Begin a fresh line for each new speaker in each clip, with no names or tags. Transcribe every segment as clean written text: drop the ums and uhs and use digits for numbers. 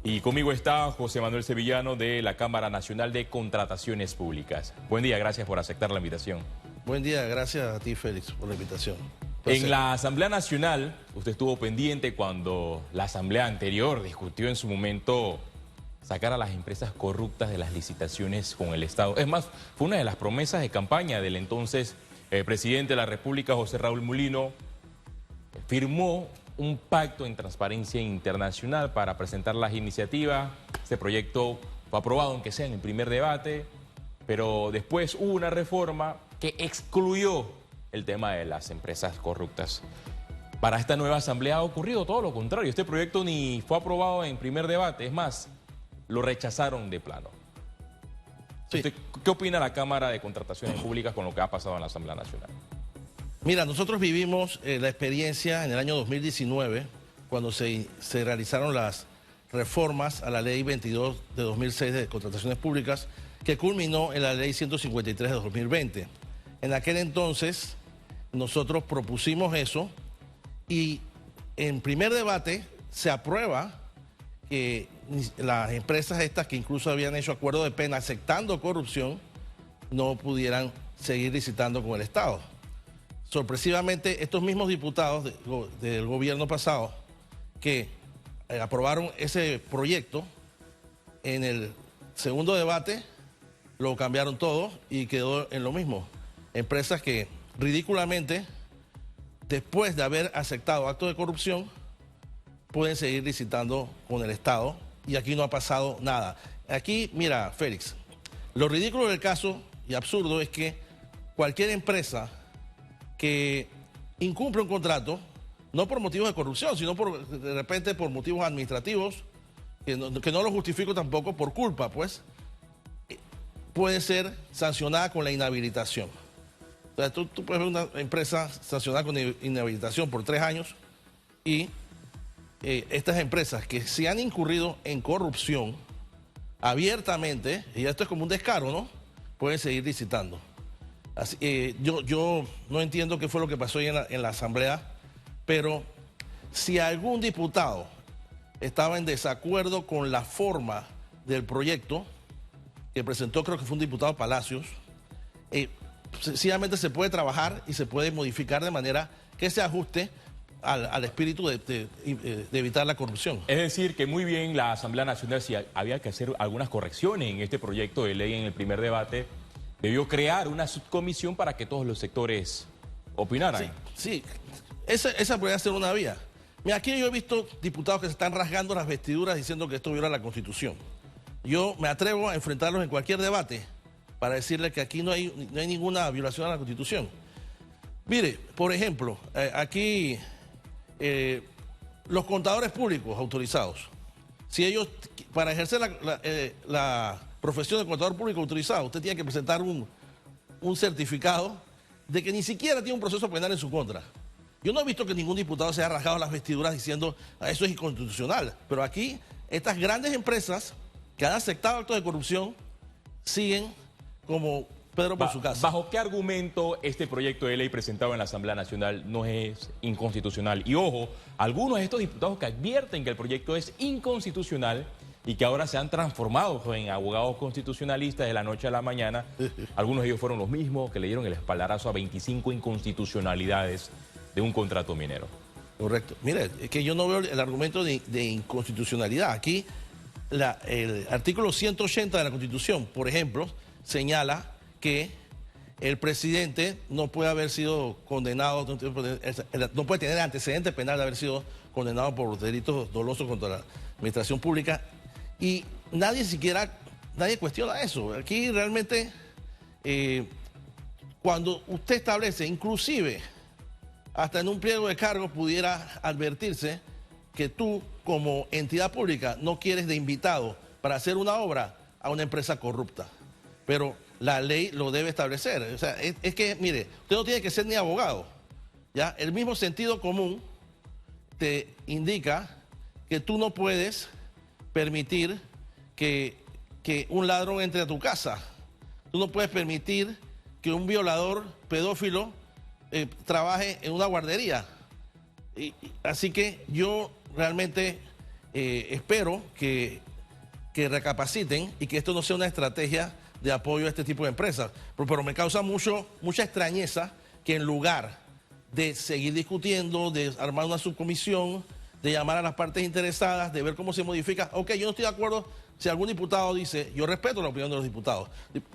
Y conmigo está José Manuel Sevillano de la Cámara Nacional de Contrataciones Públicas. Buen día, gracias por aceptar la invitación.
Buen día, gracias a ti, Félix, por la invitación.
En la Asamblea Nacional, usted estuvo pendiente cuando la Asamblea anterior discutió en su momento sacar a las empresas corruptas de las licitaciones con el Estado. Es más, fue una de las promesas de campaña del entonces presidente de la República, José Raúl Mulino. Firmó un pacto en transparencia internacional para presentar las iniciativas. Este proyecto fue aprobado, aunque sea en el primer debate, pero después hubo una reforma que excluyó el tema de las empresas corruptas. Para esta nueva asamblea ha ocurrido todo lo contrario. Este proyecto ni fue aprobado en primer debate, es más, lo rechazaron de plano. Sí. ¿Qué opina la Cámara de Contrataciones Públicas con lo que ha pasado en la Asamblea Nacional?
Mira, nosotros vivimos la experiencia en el año 2019, cuando se realizaron las reformas a la Ley 22 de 2006 de Contrataciones Públicas, que culminó en la Ley 153 de 2020. En aquel entonces, nosotros propusimos eso y en primer debate se aprueba que las empresas estas que incluso habían hecho acuerdo de pena aceptando corrupción no pudieran seguir licitando con el Estado. Sorpresivamente, estos mismos diputados del gobierno pasado que aprobaron ese proyecto, en el segundo debate lo cambiaron todo y quedó en lo mismo. Empresas que ridículamente, después de haber aceptado actos de corrupción, pueden seguir licitando con el Estado y aquí no ha pasado nada. Aquí, mira, Félix, lo ridículo del caso y absurdo es que cualquier empresa que incumple un contrato, no por motivos de corrupción, sino de repente por motivos administrativos, que no lo justifico tampoco, por culpa, pues, puede ser sancionada con la inhabilitación. O sea, tú puedes ver una empresa sancionada con inhabilitación por 3 años y estas empresas que se han incurrido en corrupción abiertamente, y esto es como un descaro, ¿no? Pueden seguir licitando. Así, yo no entiendo qué fue lo que pasó ahí en la Asamblea, pero si algún diputado estaba en desacuerdo con la forma del proyecto que presentó, creo que fue un diputado Palacios, sencillamente se puede trabajar y se puede modificar de manera que se ajuste al espíritu de evitar la corrupción.
Es decir, que muy bien la Asamblea Nacional, si había que hacer algunas correcciones en este proyecto de ley en el primer debate, debió crear una subcomisión para que todos los sectores opinaran.
Sí, esa podría ser una vía. Mira, aquí yo he visto diputados que se están rasgando las vestiduras diciendo que esto viola la Constitución. Yo me atrevo a enfrentarlos en cualquier debate para decirles que aquí no hay ninguna violación a la Constitución. Mire, por ejemplo, aquí los contadores públicos autorizados, si ellos, para ejercer la profesión de contador público autorizado, usted tiene que presentar un certificado de que ni siquiera tiene un proceso penal en su contra. Yo no he visto que ningún diputado se haya rasgado las vestiduras diciendo eso es inconstitucional, pero aquí estas grandes empresas que han aceptado actos de corrupción siguen como Pedro por su casa.
¿Bajo qué argumento este proyecto de ley presentado en la Asamblea Nacional no es inconstitucional? Y ojo, algunos de estos diputados que advierten que el proyecto es inconstitucional y que ahora se han transformado en abogados constitucionalistas de la noche a la mañana, algunos de ellos fueron los mismos que le dieron el espaldarazo a 25 inconstitucionalidades de un contrato minero.
Correcto. Mire, es que yo no veo el argumento de inconstitucionalidad. Aquí el artículo 180 de la Constitución, por ejemplo, señala que el presidente no puede haber sido condenado, no puede tener antecedente penal de haber sido condenado por delitos dolosos contra la administración pública y nadie cuestiona eso. Aquí realmente, cuando usted establece, inclusive hasta en un pliego de cargos pudiera advertirse que tú como entidad pública no quieres de invitado para hacer una obra a una empresa corrupta. Pero la ley lo debe establecer. O sea, es que, mire, usted no tiene que ser ni abogado, ¿ya? El mismo sentido común te indica que tú no puedes permitir que un ladrón entre a tu casa. Tú no puedes permitir que un violador pedófilo trabaje en una guardería. Así que yo realmente espero que recapaciten y que esto no sea una estrategia de apoyo a este tipo de empresas. Pero me causa mucha extrañeza que en lugar de seguir discutiendo, de armar una subcomisión, de llamar a las partes interesadas, de ver cómo se modifica. Ok, yo no estoy de acuerdo si algún diputado dice, yo respeto la opinión de los diputados,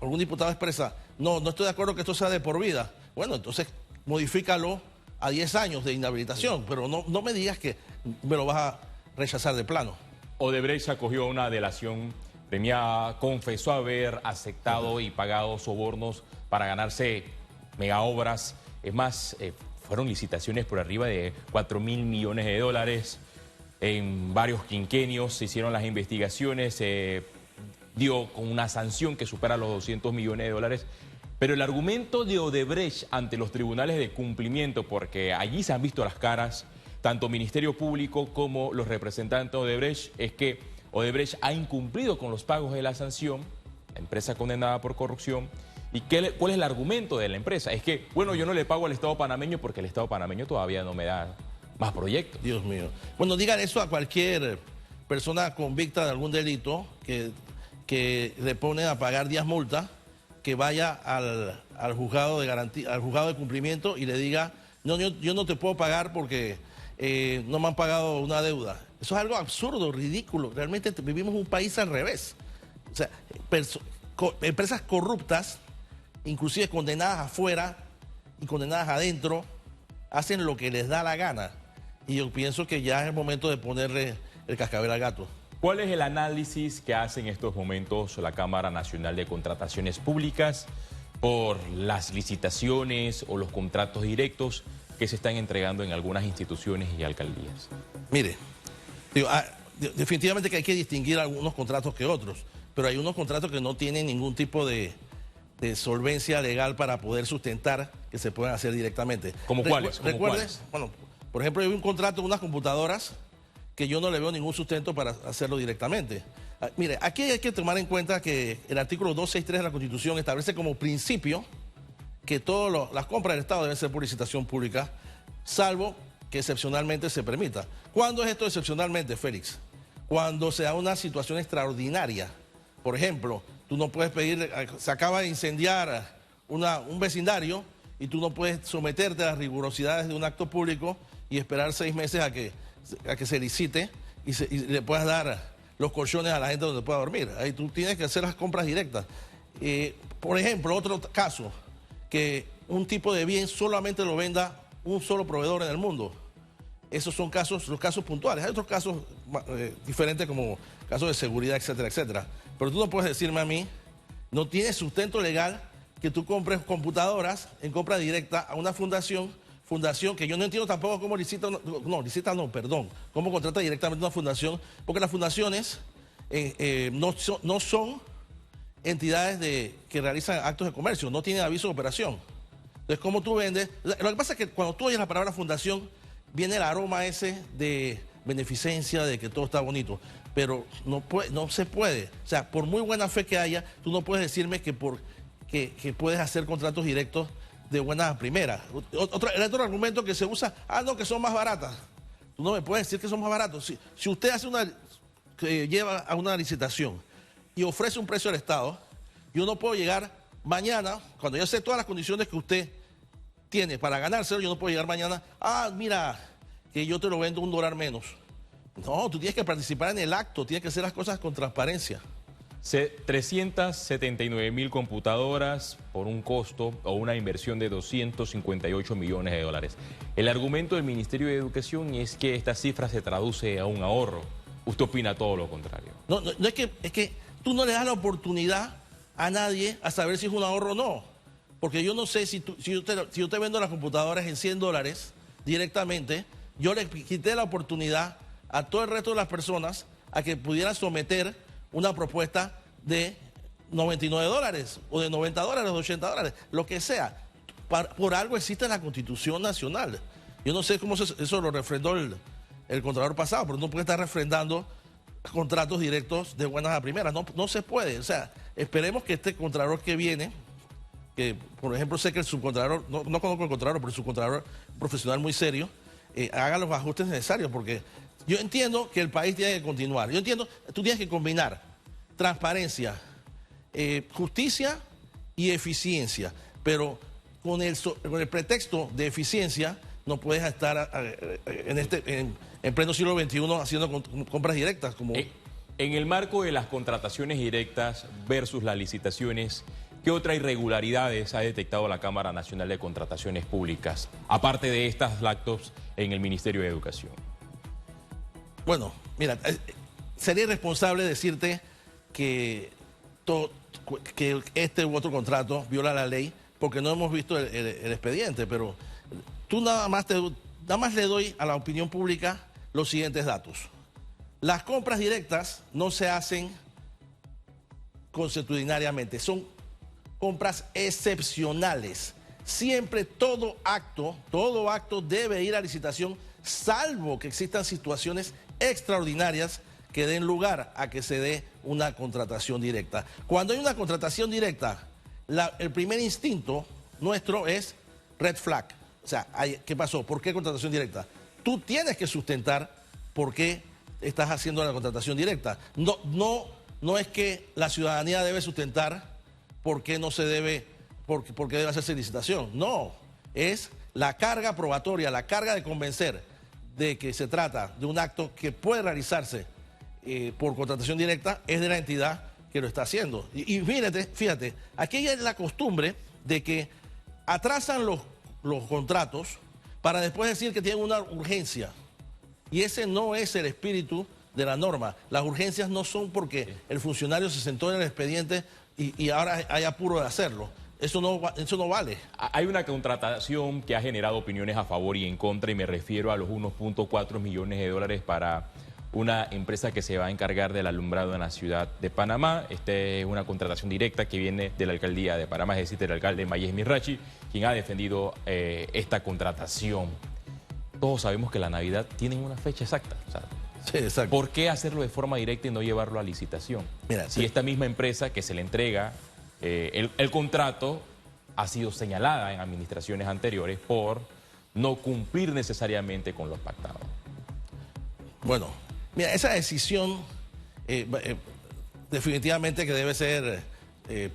algún diputado expresa, no estoy de acuerdo que esto sea de por vida. Bueno, entonces modifícalo a 10 años de inhabilitación, pero no me digas que me lo vas a rechazar de plano.
Odebrecht acogió una delación premiada, confesó haber aceptado y pagado sobornos para ganarse megaobras. Es más, fueron licitaciones por arriba de 4.000 millones de dólares. En varios quinquenios se hicieron las investigaciones, se dio con una sanción que supera los 200 millones de dólares. Pero el argumento de Odebrecht ante los tribunales de cumplimiento, porque allí se han visto las caras, tanto Ministerio Público como los representantes de Odebrecht, es que Odebrecht ha incumplido con los pagos de la sanción, la empresa condenada por corrupción. ¿Y cuál es el argumento de la empresa? Es que, bueno, yo no le pago al Estado panameño porque el Estado panameño todavía no me da más proyectos.
Dios mío. Bueno, digan eso a cualquier persona convicta de algún delito que le pone a pagar 10 multas, que vaya al juzgado de garantía, al juzgado de cumplimiento y le diga, no, yo no te puedo pagar porque no me han pagado una deuda. Eso es algo absurdo, ridículo. Realmente vivimos un país al revés. O sea, empresas corruptas, inclusive condenadas afuera y condenadas adentro, hacen lo que les da la gana. Y yo pienso que ya es el momento de ponerle el cascabel al gato.
¿Cuál es el análisis que hace en estos momentos la Cámara Nacional de Contrataciones Públicas por las licitaciones o los contratos directos que se están entregando en algunas instituciones y alcaldías?
Mire, definitivamente que hay que distinguir algunos contratos que otros, pero hay unos contratos que no tienen ningún tipo de solvencia legal para poder sustentar que se puedan hacer directamente.
¿Cómo cuáles?
¿Cuáles? Bueno, por ejemplo, hay un contrato de unas computadoras que yo no le veo ningún sustento para hacerlo directamente. Mire, aquí hay que tomar en cuenta que el artículo 263 de la Constitución establece como principio que todas las compras del Estado deben ser por licitación pública, salvo que excepcionalmente se permita. ¿Cuándo es esto excepcionalmente, Félix? Cuando se da una situación extraordinaria. Por ejemplo, tú no puedes pedir, se acaba de incendiar un vecindario y tú no puedes someterte a las rigurosidades de un acto público y esperar 6 meses a que se licite y le puedas dar los colchones a la gente donde pueda dormir. Ahí tú tienes que hacer las compras directas. Por ejemplo, otro caso, que un tipo de bien solamente lo venda un solo proveedor en el mundo. Esos son los casos puntuales. Hay otros casos diferentes como casos de seguridad, etcétera, etcétera. Pero tú no puedes decirme a mí, no tiene sustento legal que tú compres computadoras en compra directa a una fundación que yo no entiendo tampoco cómo cómo contrata directamente una fundación, porque las fundaciones no son entidades que realizan actos de comercio, no tienen aviso de operación. Entonces, ¿cómo tú vendes? Lo que pasa es que cuando tú oyes la palabra fundación, viene el aroma ese de beneficencia, de que todo está bonito, pero no se puede. O sea, por muy buena fe que haya, tú no puedes decirme que puedes hacer contratos directos de buena a primera. El otro argumento que se usa, no, que son más baratas. Tú no me puedes decir que son más baratos. Si usted hace que lleva a una licitación y ofrece un precio al Estado, yo no puedo llegar mañana, cuando yo sé todas las condiciones que usted tiene para ganárselo, yo no puedo llegar mañana, mira, que yo te lo vendo $1 menos. No, tú tienes que participar en el acto, tienes que hacer las cosas con transparencia.
379.000 computadoras por un costo o una inversión de 258 millones de dólares. El argumento del Ministerio de Educación es que esta cifra se traduce a un ahorro. Usted opina todo lo contrario.
No, es que tú no le das la oportunidad a nadie a saber si es un ahorro o no. Porque yo no sé si yo te vendo las computadoras en $100 directamente, yo le quité la oportunidad a todo el resto de las personas a que pudieran someter una propuesta de $99 o de $90 o de $80, lo que sea. Por algo existe la Constitución Nacional. Yo no sé cómo eso lo refrendó el Contralor pasado, pero no puede estar refrendando contratos directos de buenas a primeras. No se puede. O sea, esperemos que este Contralor que viene, que por ejemplo sé que el subcontralor, no conozco el Contralor, pero el subcontralor profesional muy serio, haga los ajustes necesarios, porque Yo entiendo que el país tiene que continuar. Yo entiendo, tú tienes que combinar transparencia, justicia y eficiencia. Pero con el pretexto de eficiencia no puedes estar en pleno siglo XXI haciendo compras directas.
En el marco de las contrataciones directas versus las licitaciones, ¿qué otras irregularidades ha detectado la Cámara Nacional de Contrataciones Públicas, aparte de estas laptops en el Ministerio de Educación?
Bueno, mira, sería irresponsable decirte que este u otro contrato viola la ley porque no hemos visto el expediente, pero tú nada más le doy a la opinión pública los siguientes datos. Las compras directas no se hacen consuetudinariamente, son compras excepcionales. Siempre todo acto debe ir a licitación, salvo que existan situaciones extraordinarias que den lugar a que se dé una contratación directa. Cuando hay una contratación directa, el primer instinto nuestro es red flag. O sea, ¿qué pasó? ¿Por qué contratación directa? Tú tienes que sustentar por qué estás haciendo la contratación directa. No es que la ciudadanía debe sustentar por qué no se debe, por qué debe hacerse licitación. No, es la carga probatoria, la carga de convencer de que se trata de un acto que puede realizarse por contratación directa, es de la entidad que lo está haciendo. Y fíjate, aquí hay la costumbre de que atrasan los contratos para después decir que tienen una urgencia. Y ese no es el espíritu de la norma. Las urgencias no son porque el funcionario se sentó en el expediente y ahora hay apuro de hacerlo. Eso no vale.
Hay una contratación que ha generado opiniones a favor y en contra, y me refiero a los 1.4 millones de dólares para una empresa que se va a encargar del alumbrado en la ciudad de Panamá. Esta es una contratación directa que viene de la alcaldía de Panamá, es decir, del alcalde Mayes Mirachi, quien ha defendido esta contratación. Todos sabemos que la Navidad tiene una fecha exacta. O sea,
sí, exacto.
¿Por qué hacerlo de forma directa y no llevarlo a licitación?
Mira,
si esta misma empresa que se le entrega el contrato ha sido señalada en administraciones anteriores por no cumplir necesariamente con lo pactado.
Bueno, mira, esa decisión definitivamente que debe ser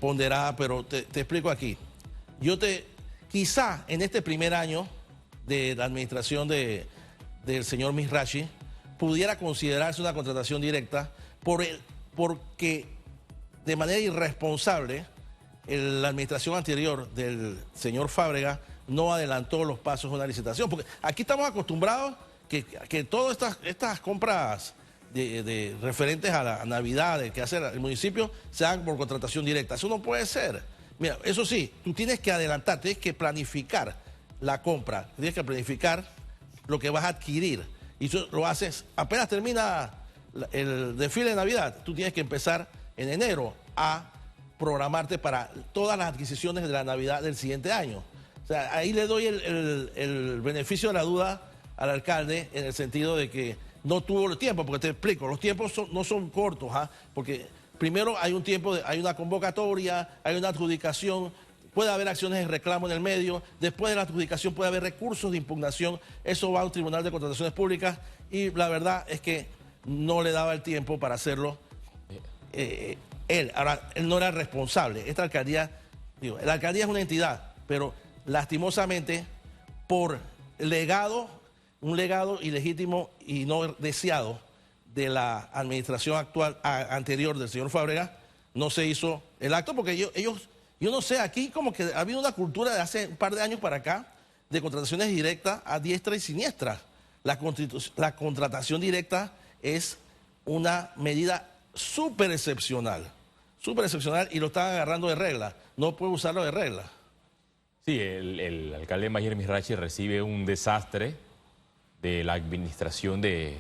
ponderada, pero te explico aquí. Quizá en este primer año de la administración del señor Mirachi pudiera considerarse una contratación directa porque de manera irresponsable la administración anterior del señor Fábrega no adelantó los pasos de una licitación. Porque aquí estamos acostumbrados que todas estas compras de referentes a la Navidad que hace el municipio se hagan por contratación directa. Eso no puede ser. Mira, eso sí, tú tienes que adelantar, tienes que planificar la compra, tienes que planificar lo que vas a adquirir. Y eso lo haces, apenas termina el desfile de Navidad, tú tienes que empezar en enero a programarte para todas las adquisiciones de la Navidad del siguiente año. O sea, ahí le doy el beneficio de la duda al alcalde en el sentido de que no tuvo el tiempo, porque te explico, los tiempos no son cortos, porque primero hay un tiempo, hay una convocatoria, hay una adjudicación, puede haber acciones de reclamo en el medio, después de la adjudicación puede haber recursos de impugnación, eso va a un tribunal de contrataciones públicas y la verdad es que no le daba el tiempo para hacerlo él. Ahora, él no era responsable, esta alcaldía, la alcaldía es una entidad, pero lastimosamente por un legado ilegítimo y no deseado de la administración anterior del señor Fábrega, no se hizo el acto porque ellos, yo no sé, aquí como que ha habido una cultura de hace un par de años para acá de contrataciones directas a diestra y siniestra. La contratación directa es una medida súper excepcional y lo están agarrando de regla. No puede usarlo de regla.
Sí, el alcalde Mayes Mirachi recibe un desastre de la administración del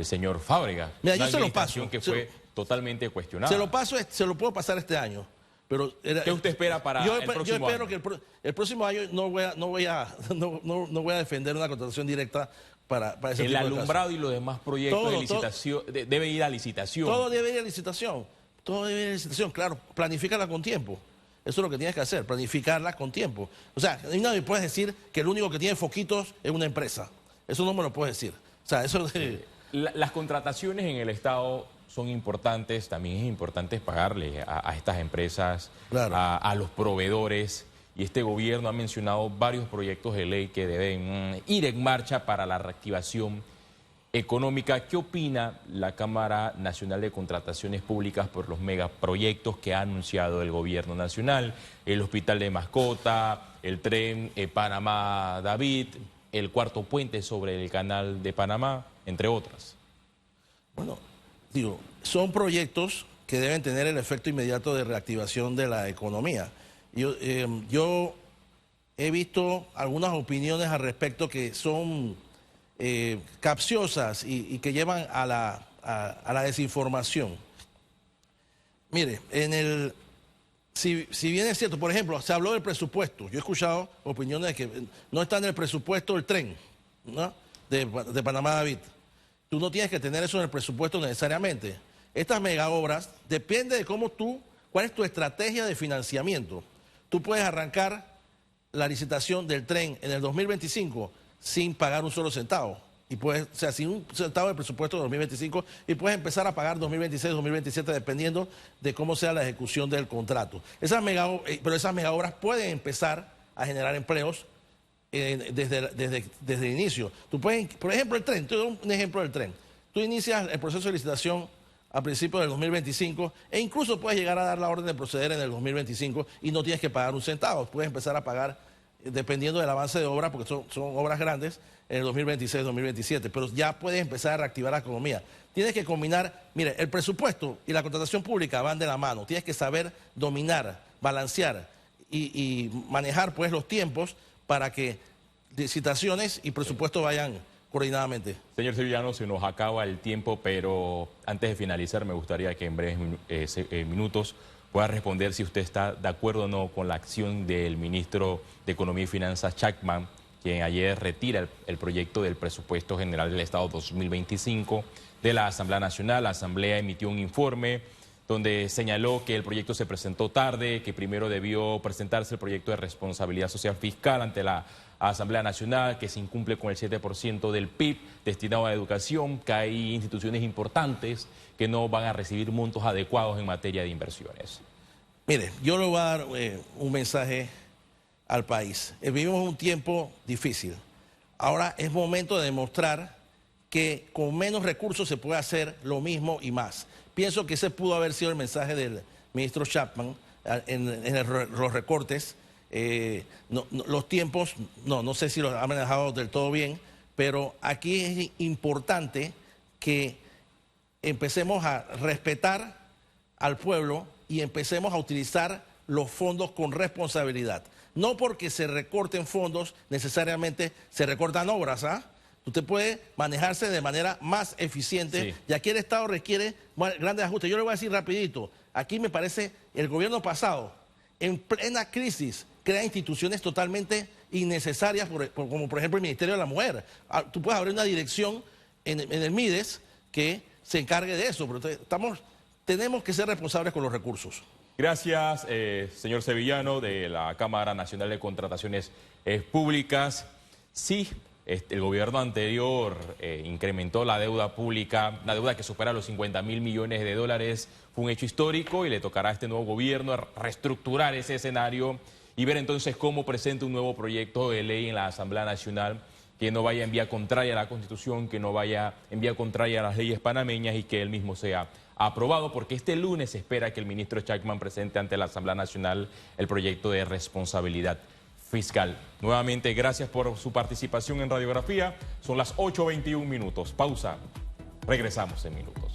señor Fábrega.
Mira, yo se lo paso.
Que fue totalmente cuestionada.
Se lo puedo pasar este año. Pero
¿qué usted espera para el próximo año? Yo espero
que el próximo año no voy a defender una contratación directa para ese tipo de casos.
El alumbrado y los demás proyectos de licitación debe ir a licitación.
Todo debe ir a licitación. Todo debe ir a licitación, claro. Planifícala con tiempo. Eso es lo que tienes que hacer, planificarla con tiempo. O sea, no me puedes decir que el único que tiene foquitos es una empresa. Eso no me lo puedes decir. O sea, eso
Las contrataciones en el Estado son importantes, también es importante pagarle a estas empresas,
Claro.
a los proveedores, y este gobierno ha mencionado varios proyectos de ley que deben ir en marcha para la reactivación económica. ¿Qué opina la Cámara Nacional de Contrataciones Públicas por los megaproyectos que ha anunciado el gobierno nacional? El Hospital de Mascota, el tren Panamá-David, el cuarto puente sobre el Canal de Panamá, entre otras.
Bueno, digo, son proyectos que deben tener el efecto inmediato de reactivación de la economía. Yo he visto algunas opiniones al respecto que son capciosas y que llevan a la desinformación. Mire, si bien es cierto, por ejemplo, se habló del presupuesto. Yo he escuchado opiniones de que no está en el presupuesto el tren, ¿no?, de Panamá-David. Tú no tienes que tener eso en el presupuesto necesariamente. Estas mega obras depende de cuál es tu estrategia de financiamiento. Tú puedes arrancar la licitación del tren en el 2025 sin pagar un solo centavo. O sea, sin un centavo de presupuesto de 2025, y puedes empezar a pagar 2026, 2027, dependiendo de cómo sea la ejecución del contrato. Pero esas mega obras pueden empezar a generar empleos desde el inicio. Tú puedes, por ejemplo, el tren, te doy un ejemplo del tren. Tú inicias el proceso de licitación a principios del 2025 e incluso puedes llegar a dar la orden de proceder en el 2025 y no tienes que pagar un centavo. Puedes empezar a pagar dependiendo del avance de obra, porque son obras grandes, en el 2026, 2027, pero ya puedes empezar a reactivar la economía. Tienes que combinar, mire, el presupuesto y la contratación pública van de la mano. Tienes que saber dominar, balancear y manejar pues los tiempos para que licitaciones y presupuesto vayan coordinadamente.
Señor Sevillano, se nos acaba el tiempo, pero antes de finalizar me gustaría que en breves minutos pueda responder si usted está de acuerdo o no con la acción del ministro de Economía y Finanzas, Chapman, quien ayer retira el proyecto del presupuesto general del Estado 2025 de la Asamblea Nacional. La Asamblea emitió un informe donde señaló que el proyecto se presentó tarde, que primero debió presentarse el proyecto de responsabilidad social fiscal ante la Asamblea Nacional, que se incumple con el 7% del PIB destinado a educación, que hay instituciones importantes que no van a recibir montos adecuados en materia de inversiones.
Mire, yo le voy a dar un mensaje al país. Vivimos un tiempo difícil. Ahora es momento de demostrar que con menos recursos se puede hacer lo mismo y más. Pienso que ese pudo haber sido el mensaje del ministro Chapman en los recortes. Los tiempos, no sé si los han manejado del todo bien, pero aquí es importante que empecemos a respetar al pueblo y empecemos a utilizar los fondos con responsabilidad. No porque se recorten fondos, necesariamente se recortan obras, ¿ah? Usted puede manejarse de manera más eficiente, sí. Y aquí el Estado requiere grandes ajustes. Yo le voy a decir rapidito, aquí me parece el gobierno pasado, en plena crisis, crea instituciones totalmente innecesarias, como por ejemplo el Ministerio de la Mujer. Tú puedes abrir una dirección en el MIDES que se encargue de eso, pero tenemos que ser responsables con los recursos.
Gracias, señor Sevillano, de la Cámara Nacional de Contrataciones Públicas. Sí, el gobierno anterior incrementó la deuda pública, la deuda que supera los 50.000 millones de dólares. Fue un hecho histórico y le tocará a este nuevo gobierno reestructurar ese escenario y ver entonces cómo presenta un nuevo proyecto de ley en la Asamblea Nacional que no vaya en vía contraria a la Constitución, que no vaya en vía contraria a las leyes panameñas y que él mismo sea aprobado, porque este lunes se espera que el ministro Chapman presente ante la Asamblea Nacional el proyecto de responsabilidad fiscal. Nuevamente, gracias por su participación en Radiografía. Son las 8:21 minutos. Pausa. Regresamos en minutos.